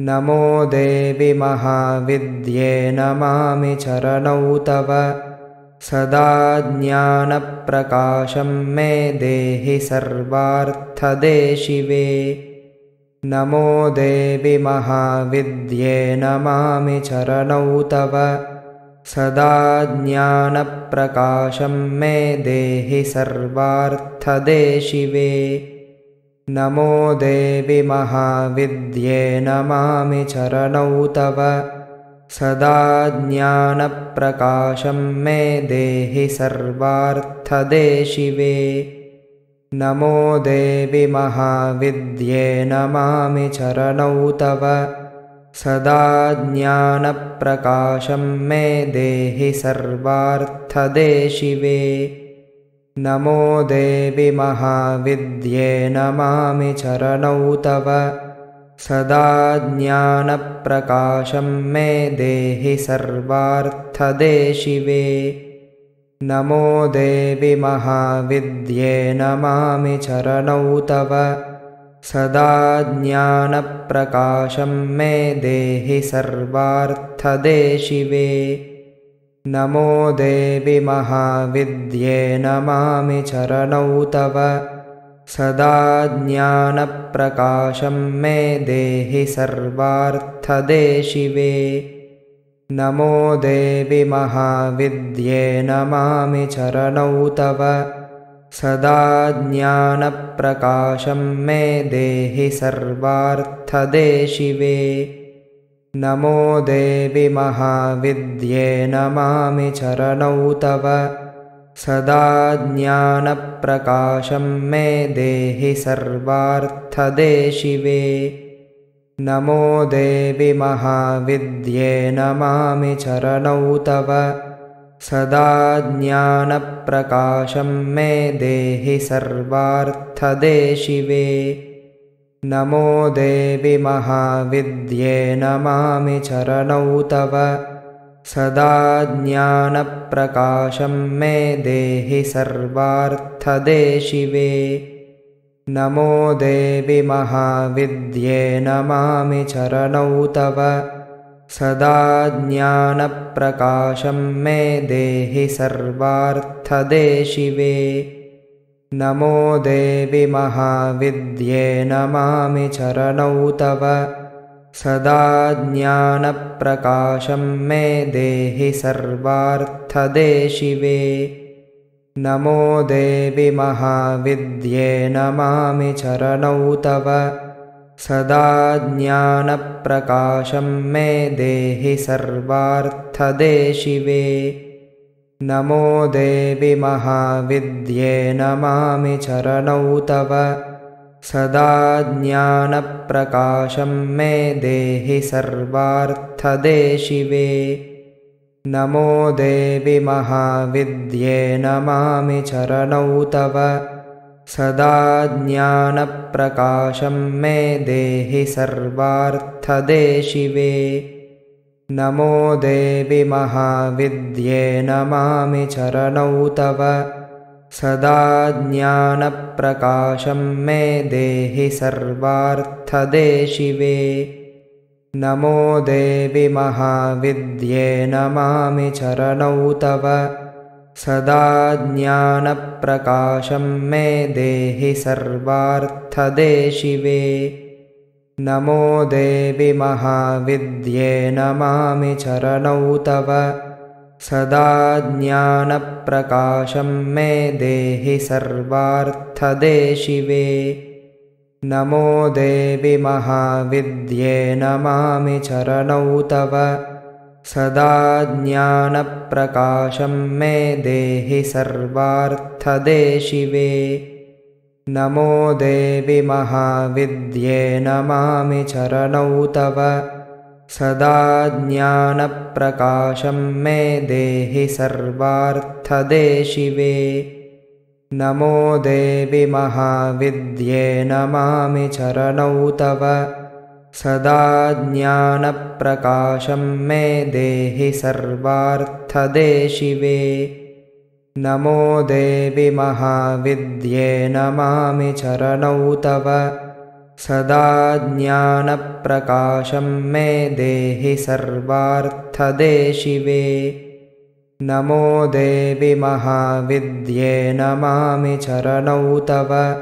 नमो देवि महाविद्ये नमामि चरणौ तव सदा ज्ञानप्रकाशं मे देहि सर्वार्थदे शिवे नमो देवि महाविद्ये नमामि चरणौ तव सदा ज्ञानप्रकाशं मे देहि सर्वार्थदे शिवे नमो देवि महाविद्ये नमामि चरणौ तव सदा ज्ञानप्रकाशं मे देहि सर्वार्थदे शिवे नमो देवि महाविद्ये नमामि चरणौ तव सदा ज्ञानप्रकाशं मे देहि सर्वार्थदे शिवे नमो देवि महाविद्ये नमामि चरणौ तव सदा ज्ञानप्रकाशं मे देहि सर्वार्थदे शिवे नमो देवि महाविद्ये नमामि चरणौ तव सदा ज्ञानप्रकाशं मे देहि सर्वार्थदे शिवे नमो देवि महाविद्ये नमामि चरणौ तव सदा ज्ञानप्रकाशं मे देहि सर्वार्थदे शिवे नमो देवि महाविद्ये नमामि चरणौ तव सदा ज्ञानप्रकाशं मे देहि सर्वार्थदे शिवे नमो देवि महाविद्ये नमामि चरणौ तव सदा ज्ञानप्रकाशं मे देहि सर्वार्थदे शिवे नमो देवि महाविद्ये नमामि चरणौ तव सदा ज्ञानप्रकाशं मे देहि सर्वार्थदे शिवे नमो देवि महाविद्ये नमामि चरणौ तव सदा ज्ञानप्रकाशं मे देहि सर्वार्थदे शिवे नमो देवि महाविद्ये नमामि चरणौ तव सदा ज्ञानप्रकाशं मे देहि सर्वार्थदे शिवे नमो देवि महाविद्ये नमामि चरणौ तव सदा ज्ञानप्रकाशं मे देहि सर्वार्थदे शिवे नमो देवि महाविद्ये नमामि चरणौ तव सदा ज्ञानप्रकाशं मे देहि सर्वार्थदे शिवे नमो देवि महाविद्ये नमामि चरणौ तव सदा ज्ञानप्रकाशं मे देहि सर्वार्थदे शिवे नमो देवि महाविद्ये नमामि चरणौ तव सदा ज्ञानप्रकाशं मे देहि सर्वार्थदे शिवे नमो देवि महाविद्ये नमामि चरणौ तव सदा ज्ञानप्रकाशं मे देहि सर्वार्थदे शिवे नमो देवि महाविद्ये नमामि चरणौ तव सदा ज्ञानप्रकाशं मे देहि सर्वार्थदे शिवे नमो देवि महाविद्ये नमामि चरणौ तव सदा ज्ञानप्रकाशं मे देहि सर्वार्थदे शिवे नमो देवि महाविद्ये नमामि चरणौ तव सदा ज्ञानप्रकाशं मे देहि सर्वार्थदे शिवे नमो देवि महाविद्ये नमामि चरणौ तव सदा ज्ञानप्रकाशं मे देहि सर्वार्थदे शिवे नमो देवि महाविद्ये नमामि चरणौ तव सदा ज्ञानप्रकाशं मे देहि सर्वार्थदे शिवे नमो देवि महाविद्ये नमामि चरणौ तव सदा ज्ञानप्रकाशं मे देहि सर्वार्थदे शिवे। नमो देवि महाविद्ये नमामि चरणौ तव।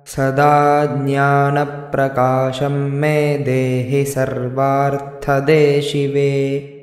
सदा ज्ञानप्रकाशं मे देहि सर्वार्थदे शिवे।